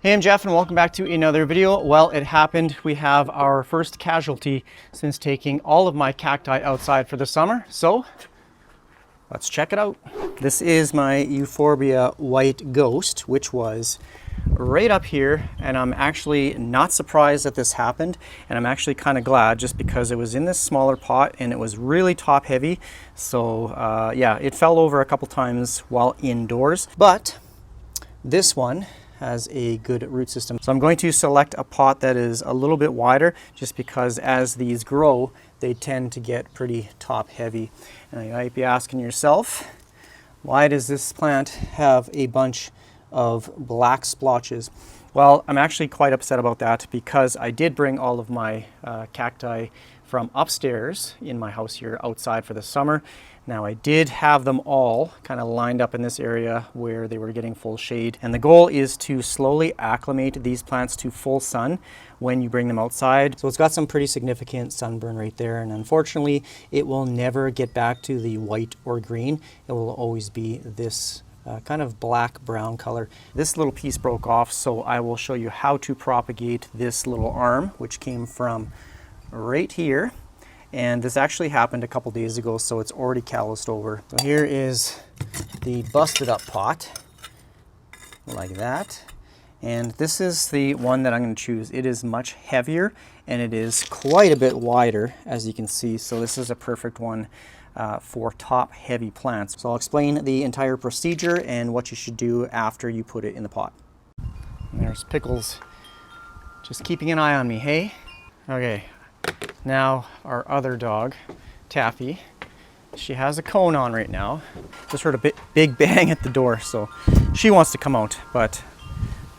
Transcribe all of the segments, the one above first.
Hey, I'm Jeff and welcome back to another video. Well, it happened. We have our first casualty since taking all of my cacti outside for the summer. So let's check it out. This is my euphorbia white ghost, which was right up here. And I'm actually not surprised that this happened. And I'm actually kind of glad just because it was in this smaller pot and it was really top heavy. So yeah, it fell over a couple times while indoors, but this one has a good root system. So I'm going to select a pot that is a little bit wider just because as these grow, they tend to get pretty top heavy. And you might be asking yourself, why does this plant have a bunch of black splotches? Well, I'm actually quite upset about that because I did bring all of my cacti from upstairs in my house here outside for the summer. Now I did have them all kind of lined up in this area where they were getting full shade. And the goal is to slowly acclimate these plants to full sun when you bring them outside. So it's got some pretty significant sunburn right there. And unfortunately, it will never get back to the white or green. It will always be this kind of black brown color. This little piece broke off, so I will show you how to propagate this little arm, which came from right here. And this actually happened a couple days ago, so it's already calloused over. So here is the busted up pot, like that. And this is the one that I'm going to choose. It is much heavier and it is quite a bit wider, as you can see. So this is a perfect one for top heavy plants. So I'll explain the entire procedure and what you should do after you put it in the pot. And there's Pickles just keeping an eye on me, hey? Okay. Now our other dog, Taffy, she has a cone on right now. Just heard a big bang at the door, so she wants to come out. But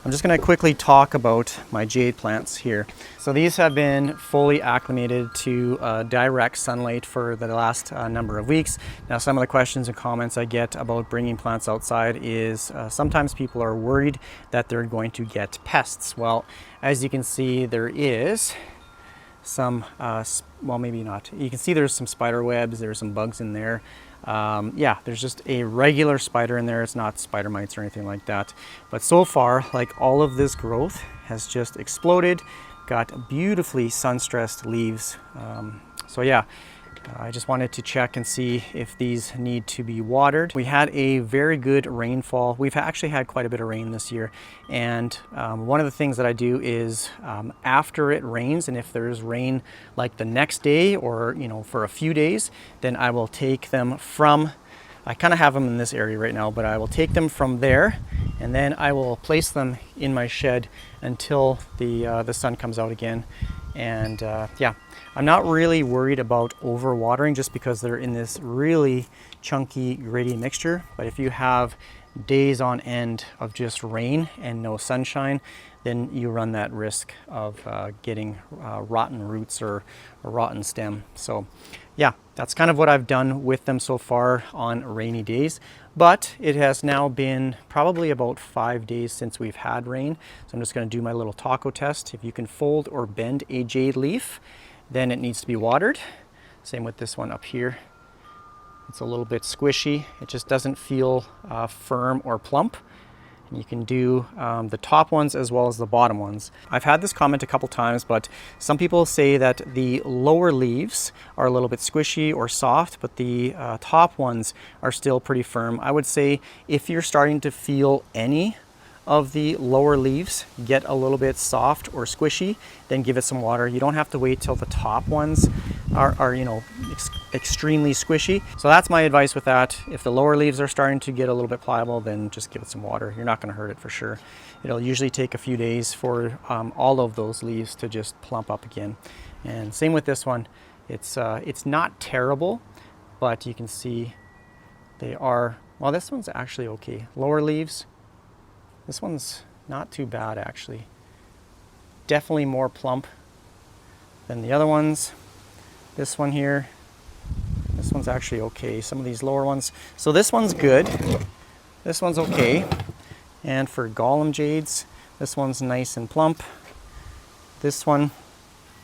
I'm just going to quickly talk about my jade plants here. So these have been fully acclimated to direct sunlight for the last number of weeks. Now some of the questions and comments I get about bringing plants outside is sometimes people are worried that they're going to get pests. Well, as you can see, there is some, well, maybe not. You can see there's some spider webs, there's some bugs in there. Yeah, there's just a regular spider in there. It's not spider mites or anything like that. But so far, like, all of this growth has just exploded, got beautifully sun-stressed leaves. So yeah, I just wanted to check and see if these need to be watered. We had a very good rainfall. We've actually had quite a bit of rain this year. And one of the things that I do is after it rains, and if there's rain like the next day or, you know, for a few days, then I will take them from, I kind of have them in this area right now, but I will take them from there and then I will place them in my shed until the sun comes out again. And yeah, I'm not really worried about overwatering just because they're in this really chunky, gritty mixture. But if you have days on end of just rain and no sunshine, then you run that risk of getting rotten roots or a rotten stem. So yeah, that's kind of what I've done with them so far on rainy days. But it has now been probably about 5 days since we've had rain. So I'm just going to do my little taco test. If you can fold or bend a jade leaf, then it needs to be watered. Same with this one up here. It's a little bit squishy. It just doesn't feel firm or plump. And you can do the top ones as well as the bottom ones. I've had this comment a couple times, but some people say that the lower leaves are a little bit squishy or soft, but the top ones are still pretty firm. I would say if you're starting to feel any of the lower leaves get a little bit soft or squishy, then give it some water. You don't have to wait till the top ones are you know, extremely squishy. So that's my advice with that. If the lower leaves are starting to get a little bit pliable, then just give it some water. You're not going to hurt it for sure. It'll usually take a few days for all of those leaves to just plump up again. And same with this one. It's not terrible, but you can see they are, well, this one's actually okay. Lower leaves, this one's not too bad actually. Definitely more plump than the other ones. This one here, this one's actually okay. Some of these lower ones. So this one's good. This one's okay. And for Golem Jades, this one's nice and plump. This one,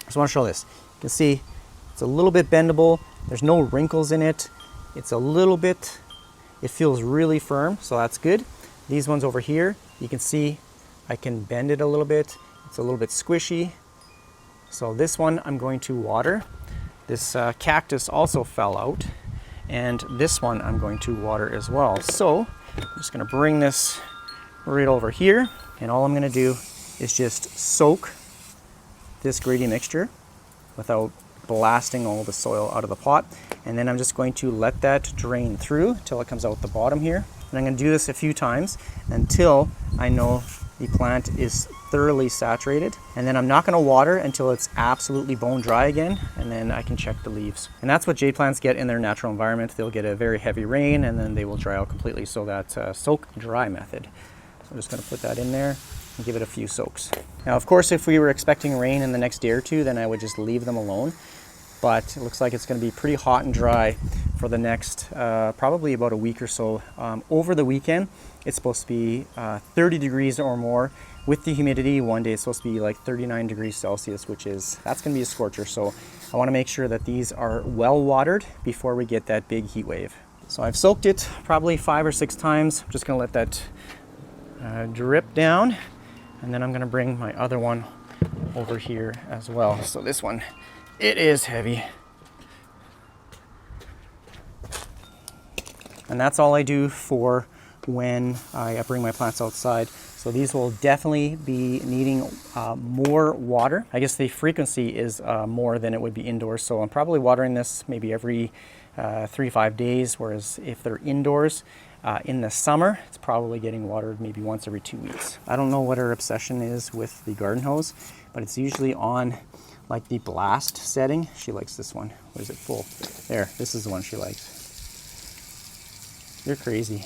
I just want to show this. You can see it's a little bit bendable. There's no wrinkles in it. It's a little bit, it feels really firm, so that's good. These ones over here, you can see I can bend it a little bit. It's a little bit squishy. So this one I'm going to water. This cactus also fell out, and this one I'm going to water as well. So I'm just going to bring this right over here, and all I'm going to do is just soak this grady mixture without blasting all the soil out of the pot. And then I'm just going to let that drain through until it comes out the bottom here. And I'm going to do this a few times until I know the plant is thoroughly saturated. And then I'm not going to water until it's absolutely bone dry again, and then I can check the leaves. And that's what jade plants get in their natural environment. They'll get a very heavy rain and then they will dry out completely. So that's soak dry method. So I'm just going to put that in there and give it a few soaks. Now, of course, if we were expecting rain in the next day or two, then I would just leave them alone. But it looks like it's going to be pretty hot and dry for the next probably about a week or so. Over the weekend, it's supposed to be 30 degrees or more with the humidity. One day it's supposed to be like 39 degrees Celsius, that's going to be a scorcher. So I want to make sure that these are well watered before we get that big heat wave. So I've soaked it probably 5 or 6 times. I'm just going to let that drip down, and then I'm going to bring my other one over here as well. So this one, it is heavy. And that's all I do for when I bring my plants outside. So these will definitely be needing more water. I guess the frequency is more than it would be indoors. So I'm probably watering this maybe every 3 to 5 days, whereas if they're indoors in the summer, it's probably getting watered maybe once every 2 weeks. I don't know what her obsession is with the garden hose, but it's usually on like the blast setting. She likes this one. What is it, full? There, this is the one she likes. You're crazy.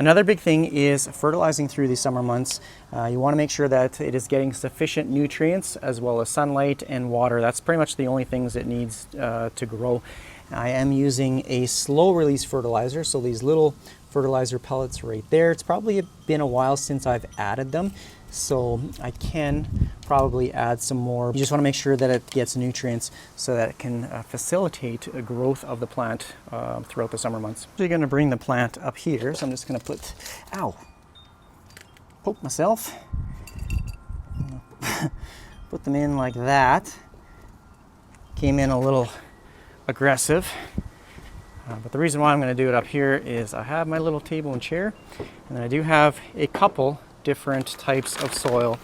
Another big thing is fertilizing through the summer months. You want to make sure that it is getting sufficient nutrients as well as sunlight and water. That's pretty much the only things it needs to grow. I am using a slow release fertilizer, so these little fertilizer pellets right there. It's probably been a while since I've added them, so I can probably add some more. You just want to make sure that it gets nutrients so that it can facilitate a growth of the plant throughout the summer months. So you're going to bring the plant up here, so I'm just going to put, poke myself, put them in like that. Came in a little aggressive, but the reason why I'm going to do it up here is I have my little table and chair, and I do have a couple different types of soil.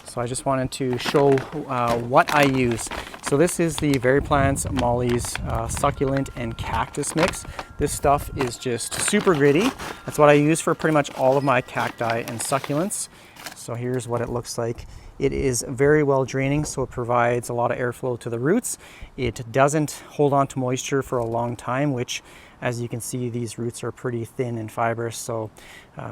So I just wanted to show what I use. So this is the VeryPlants Molly's succulent and cactus mix. This stuff is just super gritty. That's what I use for pretty much all of my cacti and succulents. So here's what it looks like. It is very well draining, so it provides a lot of airflow to the roots. It doesn't hold on to moisture for a long time, which, as you can see, these roots are pretty thin and fibrous, so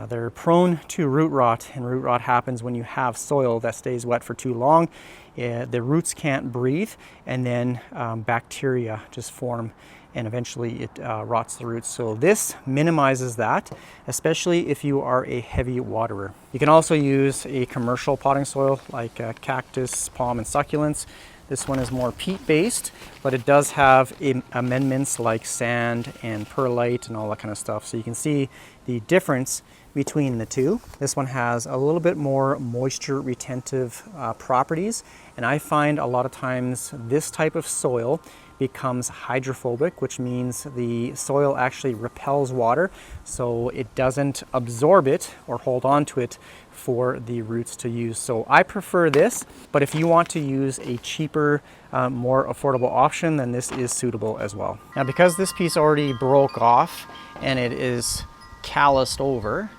they're prone to root rot, and root rot happens when you have soil that stays wet for too long. The roots can't breathe, and then bacteria just form, and eventually it rots the roots. So this minimizes that, especially if you are a heavy waterer. You can also use a commercial potting soil like cactus, palm, and succulents. This one is more peat-based, but it does have amendments like sand and perlite and all that kind of stuff. So you can see the difference between the two. This one has a little bit more moisture retentive properties, and I find a lot of times this type of soil becomes hydrophobic, which means the soil actually repels water, so it doesn't absorb it or hold on to it for the roots to use. So I prefer this, but if you want to use a cheaper, more affordable option, then this is suitable as well. Now, because this piece already broke off and it is calloused over,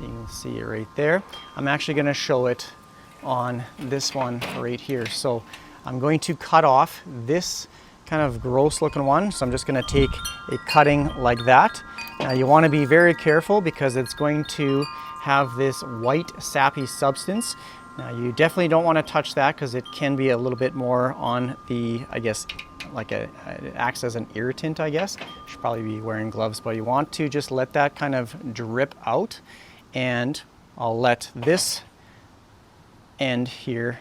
you can see it right there, I'm actually going to show it on this one right here. So I'm going to cut off this kind of gross looking one. So I'm just going to take a cutting like that. Now you want to be very careful because it's going to have this white sappy substance. Now you definitely don't want to touch that because it can be a little bit more on the, I guess, like it acts as an irritant, I guess. Should probably be wearing gloves, but you want to just let that kind of drip out, and I'll let this end here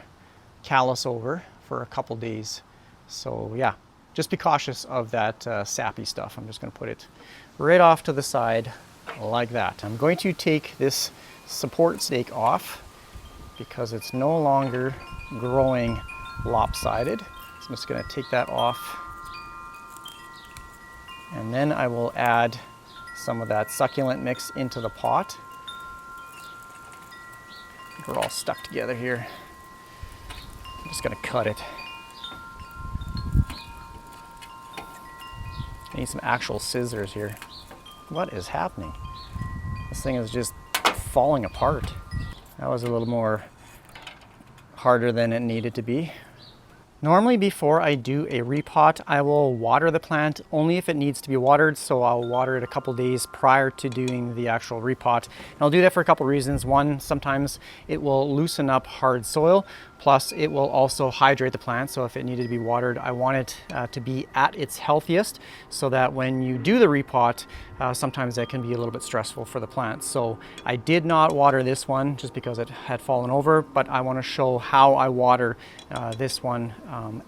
callus over for a couple days. So yeah, just be cautious of that sappy stuff. I'm just going to put it right off to the side like that. I'm going to take this support stake off because it's no longer growing lopsided. So I'm just going to take that off, and then I will add some of that succulent mix into the pot. We're all stuck together here. I'm just going to cut it. I need some actual scissors here. What is happening? This thing is just falling apart. That was a little more harder than it needed to be. Normally before I do a repot, I will water the plant only if it needs to be watered. So I'll water it a couple days prior to doing the actual repot. And I'll do that for a couple reasons. One, sometimes it will loosen up hard soil. Plus it will also hydrate the plant. So if it needed to be watered, I want it to be at its healthiest so that when you do the repot, sometimes that can be a little bit stressful for the plant. So I did not water this one just because it had fallen over, but I want to show how I water this one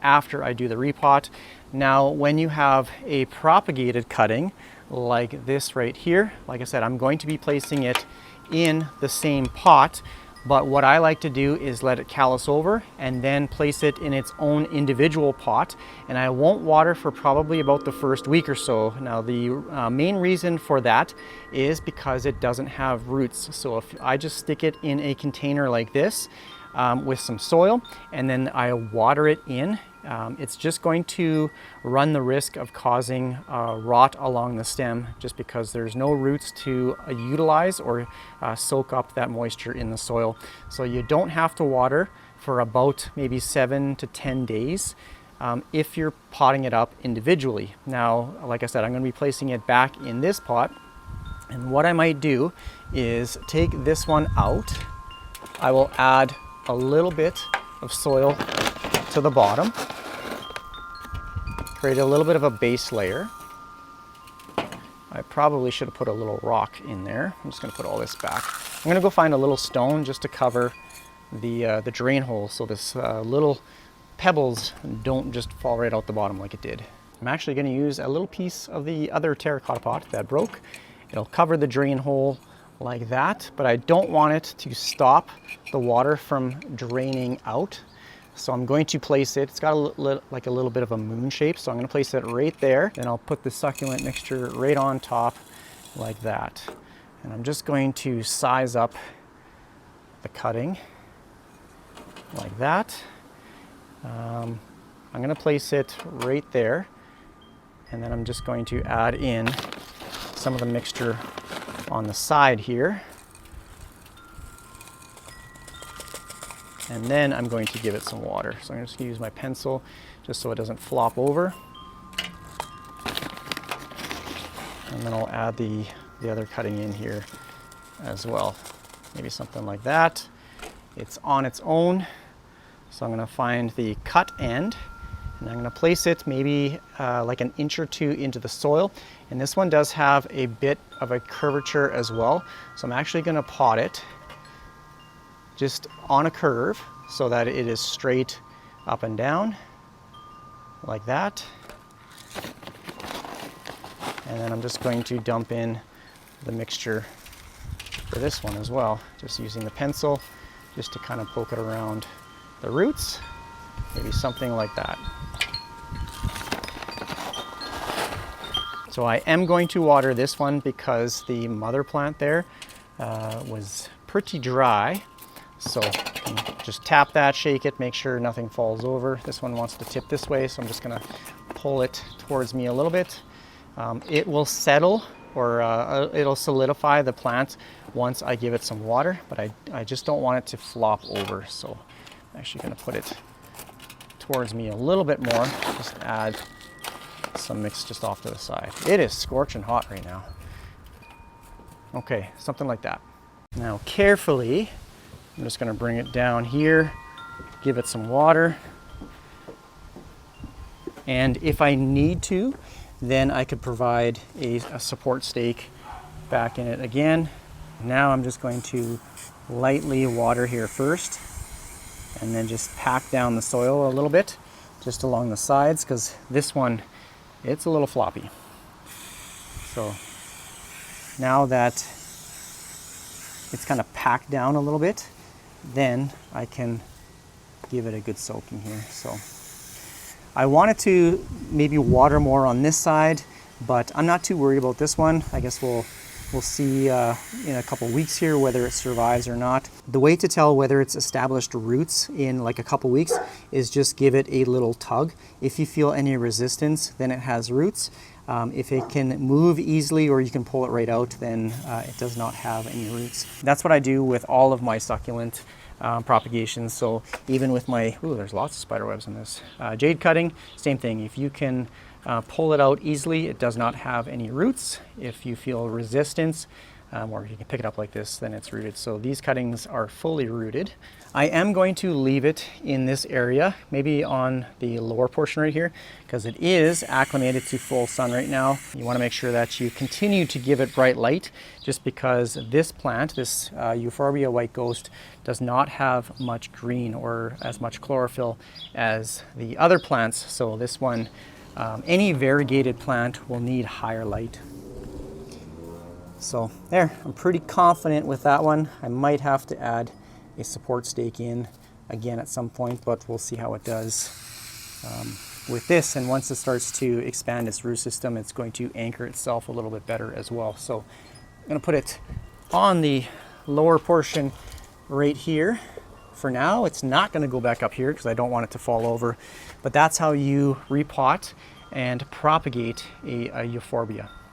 after I do the repot. Now, when you have a propagated cutting like this right here, like I said, I'm going to be placing it in the same pot. But what I like to do is let it callus over and then place it in its own individual pot. And I won't water for probably about the first week or so. Now the main reason for that is because it doesn't have roots. So if I just stick it in a container like this with some soil and then I water it in, it's just going to run the risk of causing rot along the stem just because there's no roots to utilize or soak up that moisture in the soil. So you don't have to water for about maybe 7 to 10 days if you're potting it up individually. Now, like I said, I'm going to be placing it back in this pot, and what I might do is take this one out. I will add a little bit of soil to the bottom, create a little bit of a base layer. I probably should have put a little rock in there. I'm just going to put all this back. I'm going to go find a little stone just to cover the drain hole so this little pebbles don't just fall right out the bottom like it did. I'm actually going to use a little piece of the other terracotta pot that broke. It'll cover the drain hole like that, but I don't want it to stop the water from draining out. So I'm going to place it, it's got like a little bit of a moon shape, so I'm going to place it right there. Then I'll put the succulent mixture right on top like that. And I'm just going to size up the cutting like that. I'm going to place it right there, and then I'm just going to add in some of the mixture on the side here. And then I'm going to give it some water. So I'm just going to use my pencil just so it doesn't flop over. And then I'll add the other cutting in here as well. Maybe something like that. It's on its own. So I'm going to find the cut end, and I'm going to place it maybe like an inch or two into the soil. And this one does have a bit of a curvature as well. So I'm actually going to pot it just on a curve so that it is straight up and down like that. And then I'm just going to dump in the mixture for this one as well, just using the pencil just to kind of poke it around the roots, maybe something like that. So I am going to water this one because the mother plant there was pretty dry. So just tap that, shake it, make sure nothing falls over. This one wants to tip this way, so I'm just going to pull it towards me a little bit. It will settle, or it'll solidify the plant once I give it some water, but I just don't want it to flop over. So I'm actually going to put it towards me a little bit more. Just add some mix just off to the side. It is scorching hot right now. Okay, something like that. Now carefully, I'm just going to bring it down here, give it some water, and if I need to, then I could provide a support stake back in it again. Now I'm just going to lightly water here first, and then just pack down the soil a little bit, just along the sides, because this one, it's a little floppy. So now that it's kind of packed down a little bit, then I can give it a good soaking here. So I wanted to maybe water more on this side, but I'm not too worried about this one. I guess we'll see in a couple weeks here whether it survives or not. The way to tell whether it's established roots in like a couple weeks is just give it a little tug. If you feel any resistance, then it has roots. If it can move easily or you can pull it right out, then it does not have any roots. That's what I do with all of my succulent propagations. So even with my, ooh, there's lots of spider webs in this. Jade cutting, same thing. If you can pull it out easily, it does not have any roots. If you feel resistance, or if you can pick it up like this, then it's rooted. So these cuttings are fully rooted. I am going to leave it in this area, maybe on the lower portion right here, because it is acclimated to full sun right now. You want to make sure that you continue to give it bright light, just because this plant, this euphorbia white ghost, does not have much green or as much chlorophyll as the other plants. So this one, any variegated plant will need higher light. So there, I'm pretty confident with that one. I might have to add a support stake in again at some point, but we'll see how it does with this. And once it starts to expand its root system, it's going to anchor itself a little bit better as well. So I'm going to put it on the lower portion right here. For now, it's not going to go back up here because I don't want it to fall over, but that's how you repot and propagate a euphorbia.